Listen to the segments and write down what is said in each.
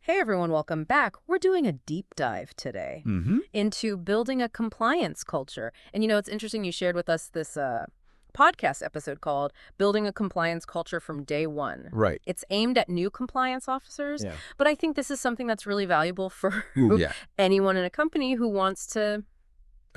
Hey everyone, welcome back. We're doing a deep dive today into building a compliance culture. And it's interesting you shared with us this podcast episode called Building a Compliance Culture from Day One. Right. It's aimed at new compliance officers, Yeah. but I think this is something that's really valuable for Yeah. anyone in a company who wants to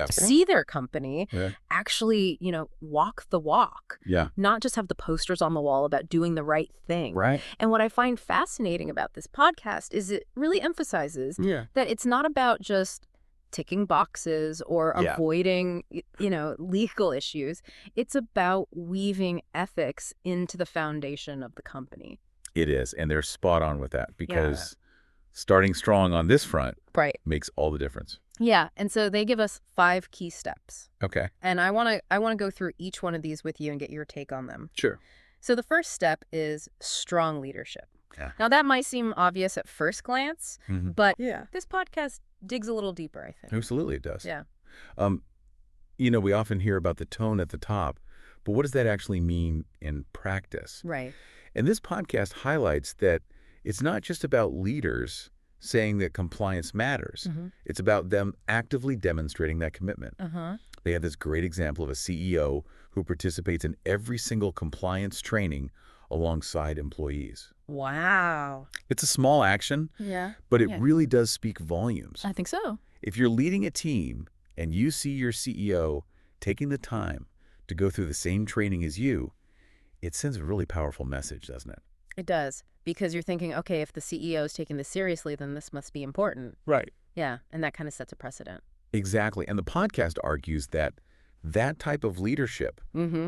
see their company actually, walk the walk. Yeah. Not just have the posters on the wall about doing the right thing. Right. And what I find fascinating about this podcast is it really emphasizes that it's not about just ticking boxes or avoiding, legal issues. It's about weaving ethics into the foundation of the company. It is. And they're spot on with that because starting strong on this front makes all the difference. Yeah. And so they give us 5 key steps. Okay. And I want to go through each one of these with you and get your take on them. Sure. So the first step is strong leadership. Yeah. Now, that might seem obvious at first glance, but Yeah. this podcast digs a little deeper, I think. Absolutely it does. Yeah. We often hear about the tone at the top, but what does that actually mean in practice? Right. And this podcast highlights that it's not just about leaders saying that compliance matters. It's about them actively demonstrating that commitment. They have this great example of a CEO who participates in every single compliance training alongside employees. Wow. It's a small action, but it really does speak volumes. I think so. If you're leading a team and you see your CEO taking the time to go through the same training as you, it sends a really powerful message, doesn't it? It does. Because you're thinking, okay, if the CEO is taking this seriously, then this must be important. Right. Yeah. And that kind of sets a precedent. Exactly. And the podcast argues that that type of leadership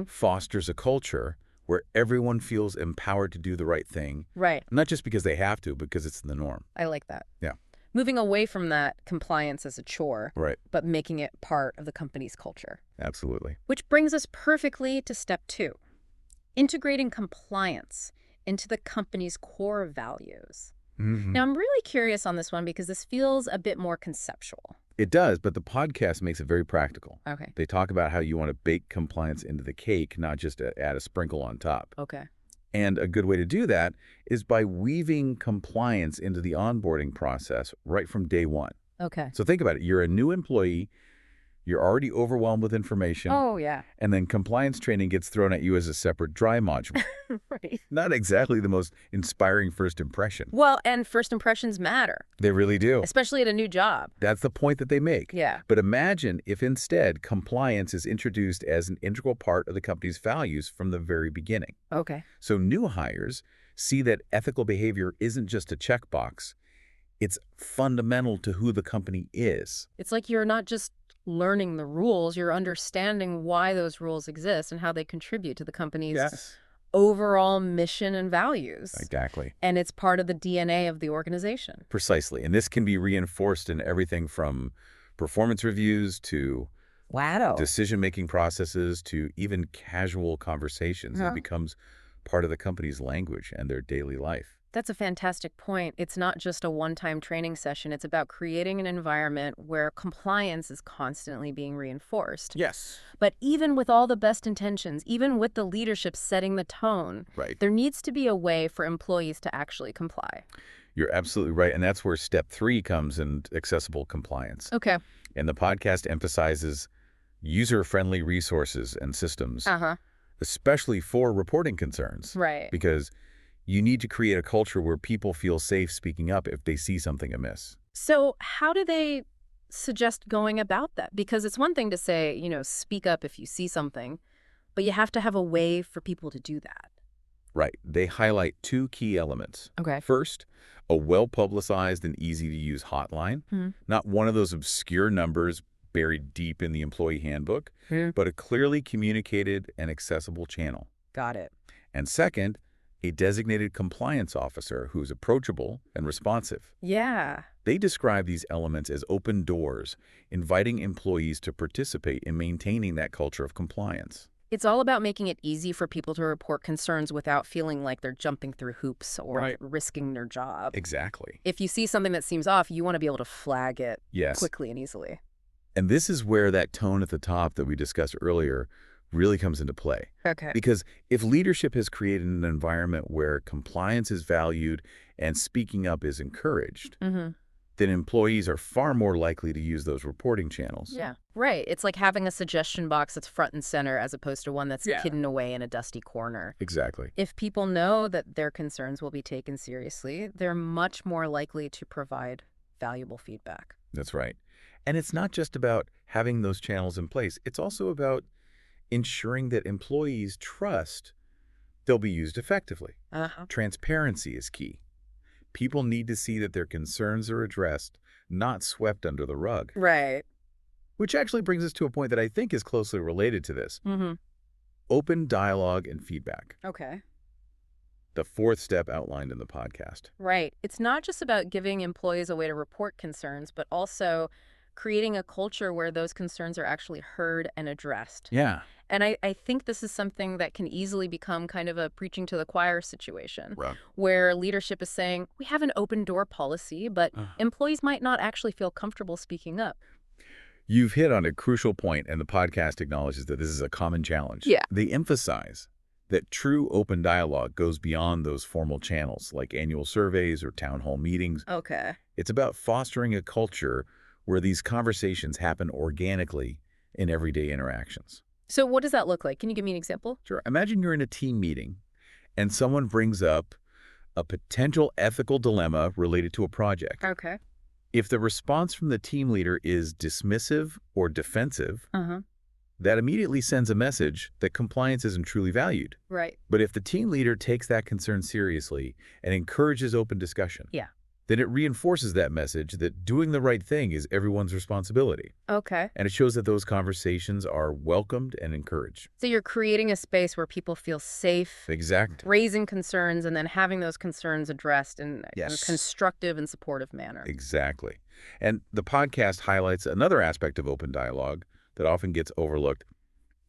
fosters a culture where everyone feels empowered to do the right thing. Right. Not just because they have to, because it's the norm. I like that. Yeah. Moving away from that compliance as a chore, Right. but making it part of the company's culture. Absolutely. Which brings us perfectly to step 2, integrating compliance into the company's core values. Now, I'm really curious on this one because this feels a bit more conceptual. It does, but the podcast makes it very practical. Okay. They talk about how you want to bake compliance into the cake, not just add a sprinkle on top. Okay. And a good way to do that is by weaving compliance into the onboarding process right from day one. Okay. So think about it. You're a new employee. You're already overwhelmed with information. Oh, yeah. And then compliance training gets thrown at you as a separate dry module. Right. Not exactly the most inspiring first impression. Well, and first impressions matter, They really do. especially at a new job. That's the point that they make. Yeah. But imagine if instead compliance is introduced as an integral part of the company's values from the very beginning. Okay. So new hires see that ethical behavior isn't just a checkbox. It's fundamental to who the company is. It's like you're not just learning the rules, you're understanding why those rules exist and how they contribute to the company's overall mission and values. Exactly. And it's part of the DNA of the organization. Precisely. And this can be reinforced in everything from performance reviews to decision-making processes to even casual conversations. It becomes part of the company's language and their daily life. That's a fantastic point. It's not just a one-time training session. It's about creating an environment where compliance is constantly being reinforced. Yes. But even with all the best intentions, even with the leadership setting the tone, there needs to be a way for employees to actually comply. You're absolutely right. And that's where step 3 comes in accessible compliance. Okay. And the podcast emphasizes user-friendly resources and systems, especially for reporting concerns. Right. Because you need to create a culture where people feel safe speaking up if they see something amiss. So how do they suggest going about that? Because it's one thing to say, speak up if you see something, but you have to have a way for people to do that. Right. They highlight 2 key elements. Okay. First, a well-publicized and easy-to-use hotline, not one of those obscure numbers buried deep in the employee handbook, but a clearly communicated and accessible channel. Got it. And second, a designated compliance officer who's approachable and responsive. Yeah. They describe these elements as open doors, inviting employees to participate in maintaining that culture of compliance. It's all about making it easy for people to report concerns without feeling like they're jumping through hoops or risking their job. Exactly. If you see something that seems off, you want to be able to flag it Yes. quickly and easily. And this is where that tone at the top that we discussed earlier really comes into play. Okay. Because if leadership has created an environment where compliance is valued and speaking up is encouraged, then employees are far more likely to use those reporting channels. Yeah, right. It's like having a suggestion box that's front and center as opposed to one that's hidden away in a dusty corner. Exactly. If people know that their concerns will be taken seriously, they're much more likely to provide valuable feedback. That's right. And it's not just about having those channels in place. It's also about ensuring that employees trust they'll be used effectively. Transparency is key. People need to see that their concerns are addressed, not swept under the rug. Right. Which actually brings us to a point that I think is closely related to this. Open dialogue and feedback. Okay. The fourth step outlined in the podcast. Right. It's not just about giving employees a way to report concerns, but also creating a culture where those concerns are actually heard and addressed. Yeah. And I think this is something that can easily become kind of a preaching to the choir situation, where leadership is saying, we have an open door policy, but employees might not actually feel comfortable speaking up. You've hit on a crucial point, and the podcast acknowledges that this is a common challenge. Yeah. They emphasize that true open dialogue goes beyond those formal channels like annual surveys or town hall meetings. Okay. It's about fostering a culture where these conversations happen organically in everyday interactions. So what does that look like? Can you give me an example? Sure. Imagine you're in a team meeting and someone brings up a potential ethical dilemma related to a project. Okay. If the response from the team leader is dismissive or defensive, that immediately sends a message that compliance isn't truly valued. Right. But if the team leader takes that concern seriously and encourages open discussion, then it reinforces that message that doing the right thing is everyone's responsibility. Okay. And it shows that those conversations are welcomed and encouraged. So you're creating a space where people feel safe, raising concerns, and then having those concerns addressed in a constructive and supportive manner. Exactly. And the podcast highlights another aspect of open dialogue that often gets overlooked: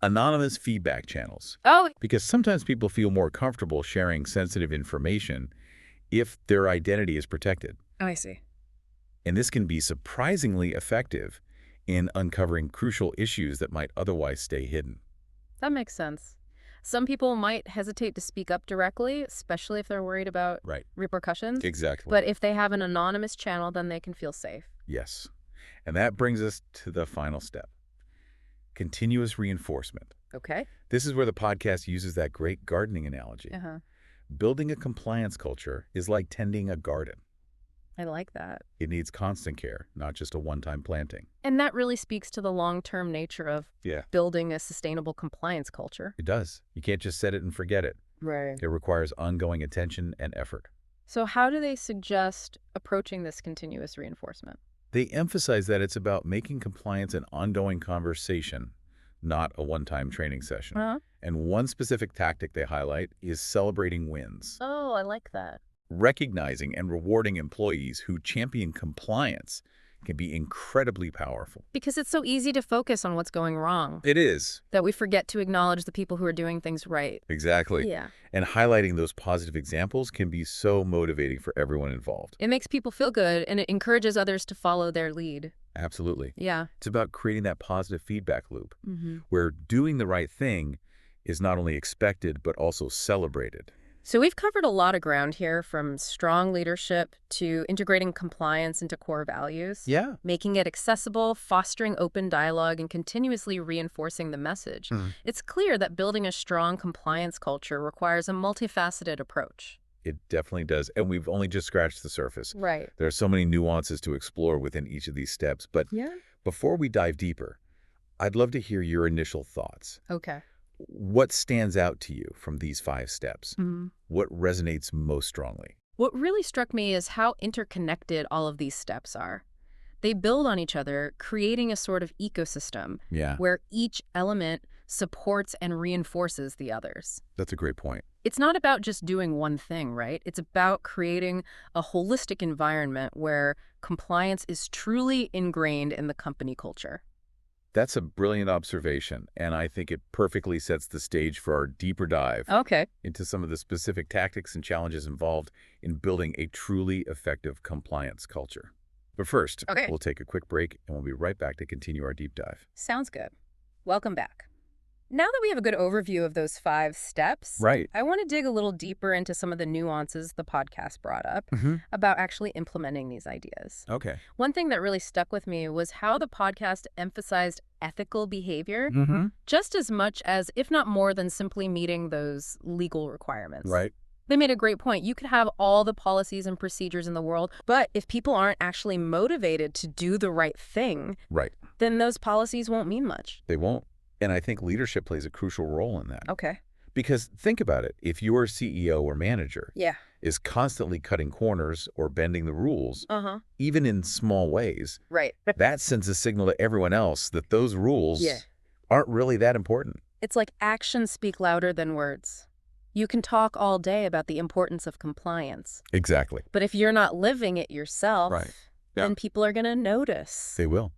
anonymous feedback channels. Oh. Because sometimes people feel more comfortable sharing sensitive information if their identity is protected. Oh, I see. And this can be surprisingly effective in uncovering crucial issues that might otherwise stay hidden. That makes sense. Some people might hesitate to speak up directly, especially if they're worried about repercussions. Exactly. But if they have an anonymous channel, then they can feel safe. Yes. And that brings us to the final step: continuous reinforcement. Okay. This is where the podcast uses that great gardening analogy. Building a compliance culture is like tending a garden. I like that. It needs constant care, not just a one-time planting. And that really speaks to the long-term nature of building a sustainable compliance culture. It does. You can't just set it and forget it. Right. It requires ongoing attention and effort. So how do they suggest approaching this continuous reinforcement? They emphasize that it's about making compliance an ongoing conversation, not a one-time training session. And one specific tactic they highlight is celebrating wins. Oh, I like that. Recognizing and rewarding employees who champion compliance can be incredibly powerful. Because it's so easy to focus on what's going wrong. It is. That we forget to acknowledge the people who are doing things right. Exactly. Yeah. And highlighting those positive examples can be so motivating for everyone involved. It makes people feel good, and it encourages others to follow their lead. Absolutely. Yeah. It's about creating that positive feedback loop where doing the right thing is not only expected, but also celebrated. So we've covered a lot of ground here, from strong leadership to integrating compliance into core values. Yeah. Making it accessible, fostering open dialogue, and continuously reinforcing the message. It's clear that building a strong compliance culture requires a multifaceted approach. It definitely does. And we've only just scratched the surface. Right. There are so many nuances to explore within each of these steps. But before we dive deeper, I'd love to hear your initial thoughts. Okay. What stands out to you from these 5 steps? What resonates most strongly? What really struck me is how interconnected all of these steps are. They build on each other, creating a sort of ecosystem where each element supports and reinforces the others. That's a great point. It's not about just doing one thing, right? It's about creating a holistic environment where compliance is truly ingrained in the company culture. That's a brilliant observation, and I think it perfectly sets the stage for our deeper dive into some of the specific tactics and challenges involved in building a truly effective compliance culture. But first, we'll take a quick break, and we'll be right back to continue our deep dive. Sounds good. Welcome back. Now that we have a good overview of those 5 steps, Right. I want to dig a little deeper into some of the nuances the podcast brought up about actually implementing these ideas. Okay. One thing that really stuck with me was how the podcast emphasized ethical behavior just as much as, if not more than, simply meeting those legal requirements. Right. They made a great point. You could have all the policies and procedures in the world, but if people aren't actually motivated to do the right thing, Right. then those policies won't mean much. They won't. And I think leadership plays a crucial role in that. Okay. Because think about it. If your CEO or manager is constantly cutting corners or bending the rules, even in small ways, that sends a signal to everyone else that those rules aren't really that important. It's like actions speak louder than words. You can talk all day about the importance of compliance. Exactly. But if you're not living it yourself, then people are going to notice. They will.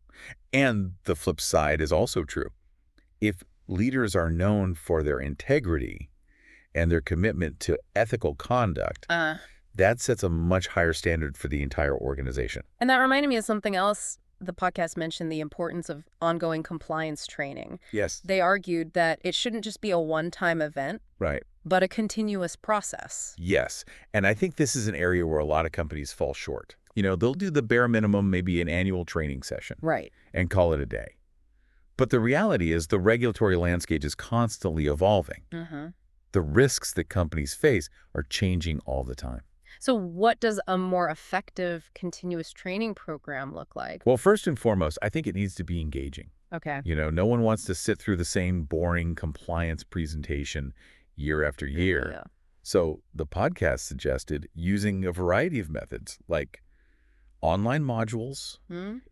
And the flip side is also true. If leaders are known for their integrity and their commitment to ethical conduct, that sets a much higher standard for the entire organization. And that reminded me of something else. The podcast mentioned the importance of ongoing compliance training. Yes. They argued that it shouldn't just be a one-time event, but a continuous process. Yes. And I think this is an area where a lot of companies fall short. You know, they'll do the bare minimum, maybe an annual training session, and call it a day. But the reality is the regulatory landscape is constantly evolving. The risks that companies face are changing all the time. So what does a more effective continuous training program look like? Well, first and foremost, I think it needs to be engaging. Okay. You know, no one wants to sit through the same boring compliance presentation year after year. Yeah. So the podcast suggested using a variety of methods like online modules,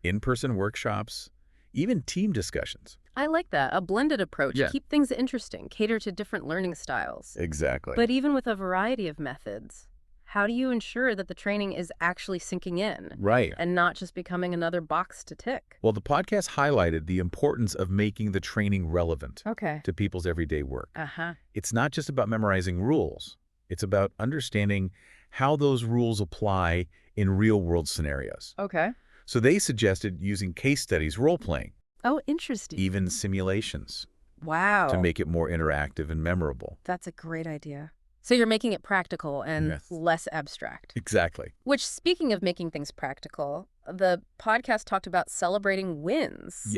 in-person workshops, even team discussions. I like that. A blended approach. Keep things interesting. Cater to different learning styles. Exactly. But even with a variety of methods, how do you ensure that the training is actually sinking in? And not just becoming another box to tick? Well, the podcast highlighted the importance of making the training relevant to people's everyday work. It's not just about memorizing rules. It's about understanding how those rules apply in real-world scenarios. So they suggested using case studies, role-playing. Oh, interesting. Even simulations. Wow. To make it more interactive and memorable. That's a great idea. So you're making it practical and less abstract. Exactly. Which, speaking of making things practical, the podcast talked about celebrating wins.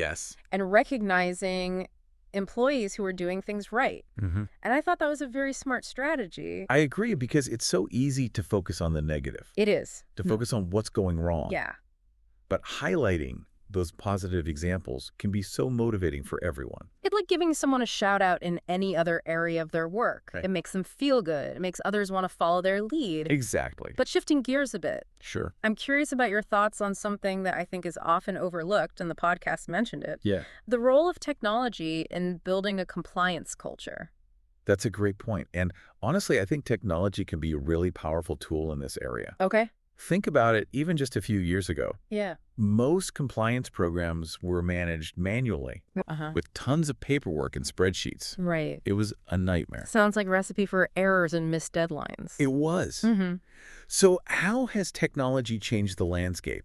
And recognizing employees who are doing things right. And I thought that was a very smart strategy. I agree, because it's so easy to focus on the negative. It is. To focus on what's going wrong. But highlighting those positive examples can be so motivating for everyone. It's like giving someone a shout out in any other area of their work. It makes them feel good. It makes others want to follow their lead. Exactly. But shifting gears a bit. Sure. I'm curious about your thoughts on something that I think is often overlooked, and the podcast mentioned it. The role of technology in building a compliance culture. That's a great point. And honestly, I think technology can be a really powerful tool in this area. Think about it, even just a few years ago. Most compliance programs were managed manually with tons of paperwork and spreadsheets. It was a nightmare. Sounds like a recipe for errors and missed deadlines. It was. So how has technology changed the landscape?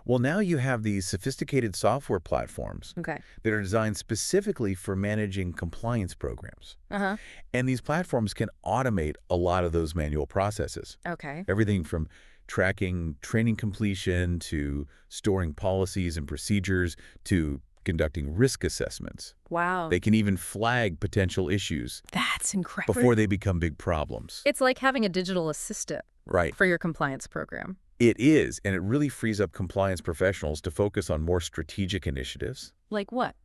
Well, now you have these sophisticated software platforms that are designed specifically for managing compliance programs. And these platforms can automate a lot of those manual processes. Everything from tracking training completion, to storing policies and procedures, to conducting risk assessments. They can even flag potential issues. That's incredible. Before they become big problems. It's like having a digital assistant for your compliance program. It is, and it really frees up compliance professionals to focus on more strategic initiatives. Like what?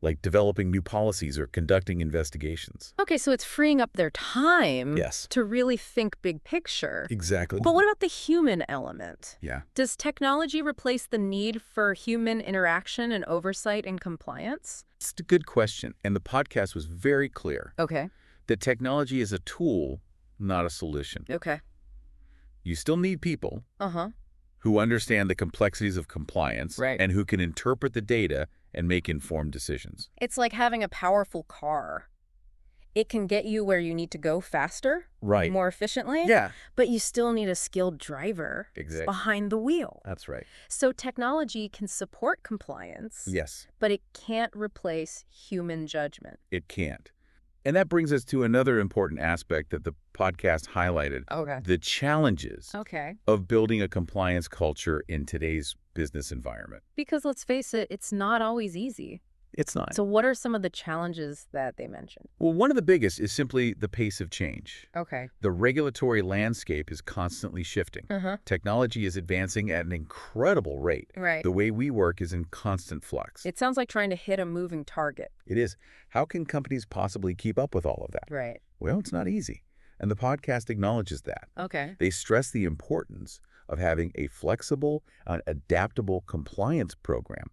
Like developing new policies or conducting investigations. Okay, so it's freeing up their time to really think big picture. Exactly. But what about the human element? Yeah. Does technology replace the need for human interaction and oversight in compliance? It's a good question, and the podcast was very clear. That technology is a tool, not a solution. You still need people who understand the complexities of compliance and who can interpret the data and make informed decisions. It's like having a powerful car. it can get you where you need to go faster, right, more efficiently. Yeah. But you still need a skilled driver behind the wheel. That's right. So technology can support compliance. Yes. But it can't replace human judgment. It can't. And that brings us to another important aspect that the podcast highlighted. Okay. The challenges of building a compliance culture in today's business environment. Because let's face it, it's not always easy. It's not. So what are some of the challenges that they mentioned? Well, one of the biggest is simply the pace of change. Okay. The regulatory landscape is constantly shifting. Technology is advancing at an incredible rate. Right. The way we work is in constant flux. It sounds like trying to hit a moving target. It is. How can companies possibly keep up with all of that? Right. Well, it's not easy. And the podcast acknowledges that. Okay. They stress the importance of having a flexible and adaptable compliance program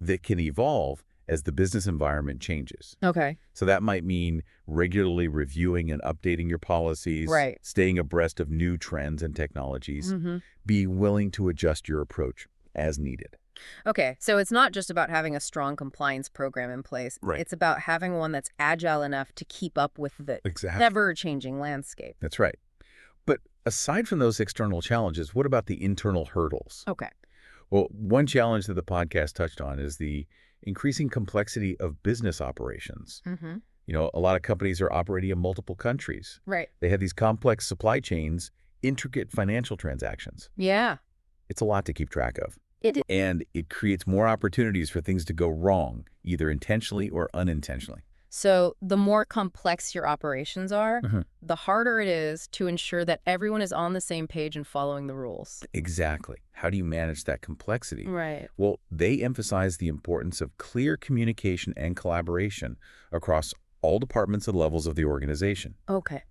that can evolve as the business environment changes. Okay. So that might mean regularly reviewing and updating your policies, staying abreast of new trends and technologies, being willing to adjust your approach as needed. Okay, so it's not just about having a strong compliance program in place. Right. It's about having one that's agile enough to keep up with the ever-changing landscape. That's right. But aside from those external challenges, what about the internal hurdles? Okay. Well, one challenge that the podcast touched on is the increasing complexity of business operations. You know, a lot of companies are operating in multiple countries. Right. They have these complex supply chains, intricate financial transactions. Yeah. It's a lot to keep track of. It is. And it creates more opportunities for things to go wrong, either intentionally or unintentionally. So the more complex your operations are, the harder it is to ensure that everyone is on the same page and following the rules. Exactly. How do you manage that complexity? Right. Well, they emphasize the importance of clear communication and collaboration across all departments and levels of the organization. Okay.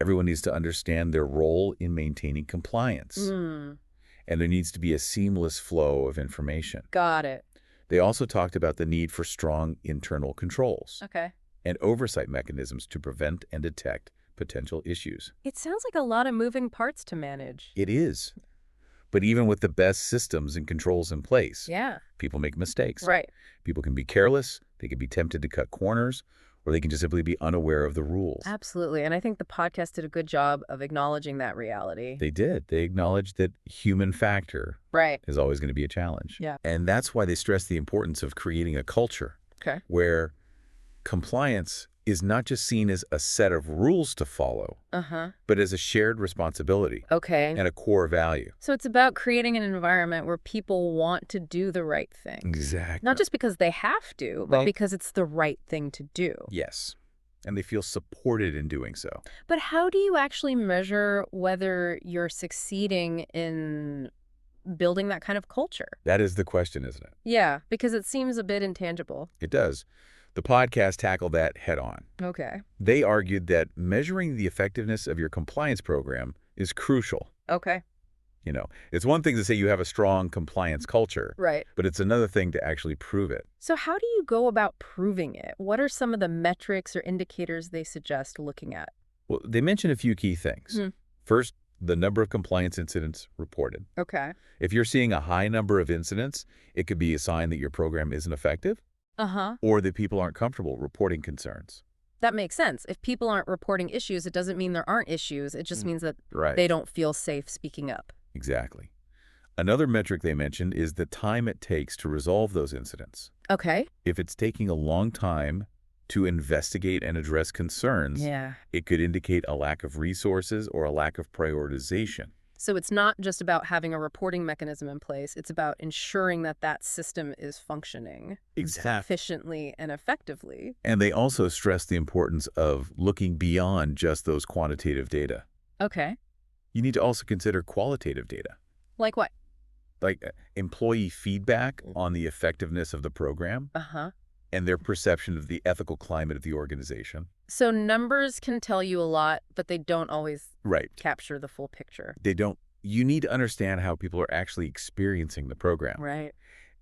Everyone needs to understand their role in maintaining compliance. And there needs to be a seamless flow of information. Got it. They also talked about the need for strong internal controls and oversight mechanisms to prevent and detect potential issues. It sounds like a lot of moving parts to manage. It is. But even with the best systems and controls in place, people make mistakes. Right. People can be careless, they can be tempted to cut corners, or they can just simply be unaware of the rules. Absolutely. And I think the podcast did a good job of acknowledging that reality. They did. They acknowledged that human factor is always going to be a challenge. Yeah. And that's why they stress the importance of creating a culture where compliance is not just seen as a set of rules to follow, but as a shared responsibility and a core value. So it's about creating an environment where people want to do the right thing. Exactly. Not just because they have to, but because it's the right thing to do. Yes. And they feel supported in doing so. But how do you actually measure whether you're succeeding in building that kind of culture? That is the question, isn't it? Yeah, because it seems a bit intangible. It does. The podcast tackled that head on. Okay. They argued that measuring the effectiveness of your compliance program is crucial. Okay. You know, it's one thing to say you have a strong compliance culture, but it's another thing to actually prove it. So how do you go about proving it? What are some of the metrics or indicators they suggest looking at? Well, they mention a few key things. First, the number of compliance incidents reported. Okay. If you're seeing a high number of incidents, it could be a sign that your program isn't effective. Or that people aren't comfortable reporting concerns. That makes sense. If people aren't reporting issues, it doesn't mean there aren't issues. It just means that they don't feel safe speaking up. Exactly. Another metric they mentioned is the time it takes to resolve those incidents. Okay. If it's taking a long time to investigate and address concerns, it could indicate a lack of resources or a lack of prioritization. So it's not just about having a reporting mechanism in place. It's about ensuring that that system is functioning efficiently and effectively. And they also stress the importance of looking beyond just those quantitative data. Okay. You need to also consider qualitative data. Like what? Like employee feedback on the effectiveness of the program and their perception of the ethical climate of the organization. So numbers can tell you a lot, but they don't always capture the full picture. They don't. You need to understand how people are actually experiencing the program. Right.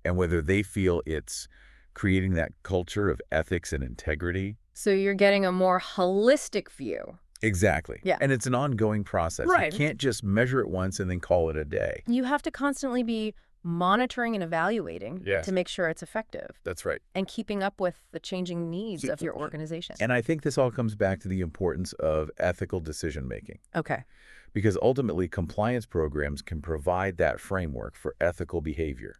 And whether they feel it's creating that culture of ethics and integrity. So you're getting a more holistic view. Exactly. Yeah. And it's an ongoing process. Right. You can't just measure it once and then call it a day. You have to constantly be monitoring and evaluating to make sure it's effective. That's right. And keeping up with the changing needs of your organization. And I think this all comes back to the importance of ethical decision-making. Okay. Because ultimately, compliance programs can provide that framework for ethical behavior.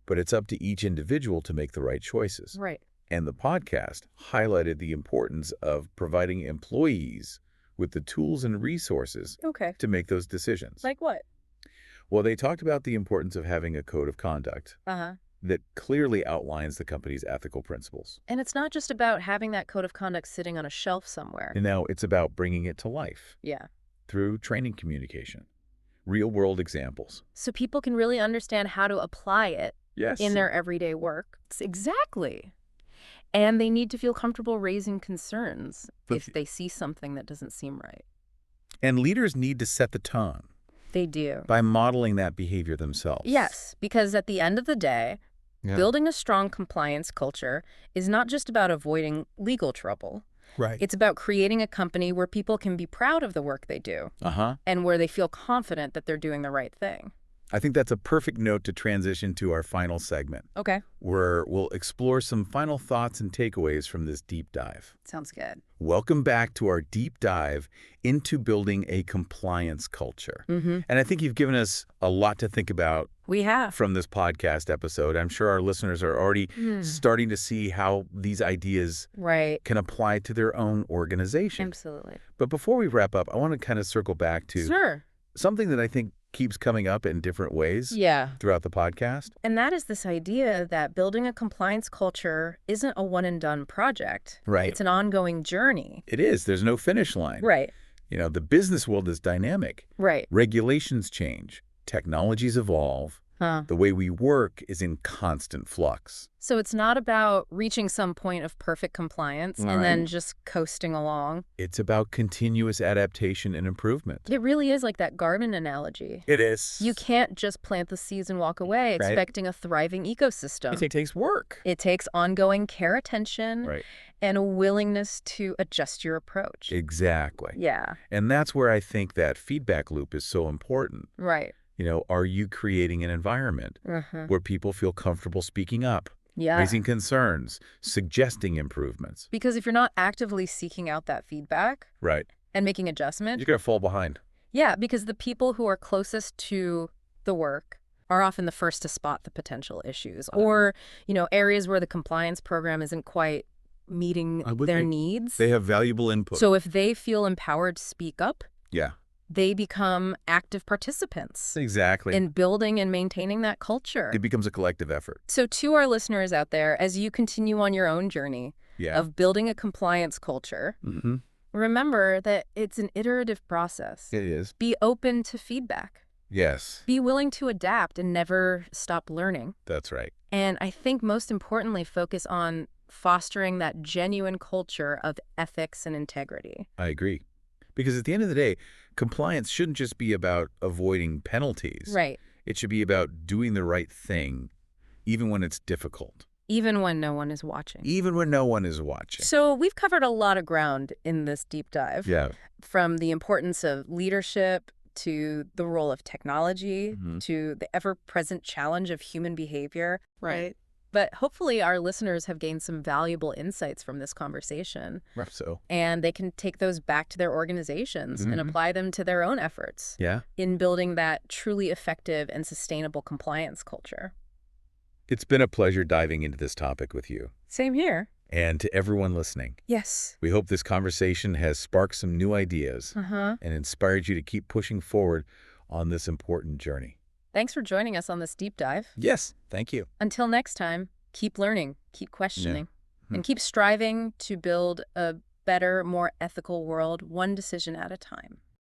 But it's up to each individual to make the right choices. Right. And the podcast highlighted the importance of providing employees with the tools and resources to make those decisions. Like what? Well, they talked about the importance of having a code of conduct that clearly outlines the company's ethical principles. And it's not just about having that code of conduct sitting on a shelf somewhere. And now it's about bringing it to life. Yeah. Through training communication, real-world examples. So people can really understand how to apply it in their everyday work. Exactly. And they need to feel comfortable raising concerns if they see something that doesn't seem right. And leaders need to set the tone. They do. By modeling that behavior themselves. Yes, because at the end of the day, building a strong compliance culture is not just about avoiding legal trouble. Right. It's about creating a company where people can be proud of the work they do. And where they feel confident that they're doing the right thing. I think that's a perfect note to transition to our final segment. Okay. Where we'll explore some final thoughts and takeaways from this deep dive. Sounds good. Welcome back to our deep dive into building a compliance culture. And I think you've given us a lot to think about. We have. From this podcast episode. I'm sure our listeners are already starting to see how these ideas can apply to their own organization. Absolutely. But before we wrap up, I want to kind of circle back to something that I think keeps coming up in different ways throughout the podcast. And that is this idea that building a compliance culture isn't a one-and-done project. Right. It's an ongoing journey. It is. There's no finish line. Right. You know, the business world is dynamic. Right. Regulations change. Technologies evolve. The way we work is in constant flux. So it's not about reaching some point of perfect compliance and then just coasting along. It's about continuous adaptation and improvement. It really is like that garden analogy. It is. You can't just plant the seeds and walk away expecting a thriving ecosystem. It takes work. It takes ongoing care, attention, and a willingness to adjust your approach. Exactly. Yeah. And that's where I think that feedback loop is so important. Right. You know, are you creating an environment where people feel comfortable speaking up, raising concerns, suggesting improvements? Because if you're not actively seeking out that feedback and making adjustments, you're going to fall behind. Yeah, because the people who are closest to the work are often the first to spot the potential issues or, you know, areas where the compliance program isn't quite meeting their needs. They have valuable input. So if they feel empowered to speak up, yeah, they become active participants. Exactly. In building and maintaining that culture. It becomes a collective effort. So to our listeners out there, as you continue on your own journey of building a compliance culture, remember that it's an iterative process. It is. Be open to feedback. Yes. Be willing to adapt and never stop learning. That's right. And I think most importantly, focus on fostering that genuine culture of ethics and integrity. I agree. Because at the end of the day, compliance shouldn't just be about avoiding penalties. Right. It should be about doing the right thing, even when it's difficult. Even when no one is watching. Even when no one is watching. So we've covered a lot of ground in this deep dive. Yeah. From the importance of leadership to the role of technology to the ever-present challenge of human behavior. Right. But hopefully our listeners have gained some valuable insights from this conversation. Rough so. And they can take those back to their organizations and apply them to their own efforts in building that truly effective and sustainable compliance culture. It's been a pleasure diving into this topic with you. Same here. And to everyone listening. Yes. We hope this conversation has sparked some new ideas and inspired you to keep pushing forward on this important journey. Thanks for joining us on this deep dive. Yes, thank you. Until next time, keep learning, keep questioning, and keep striving to build a better, more ethical world, one decision at a time.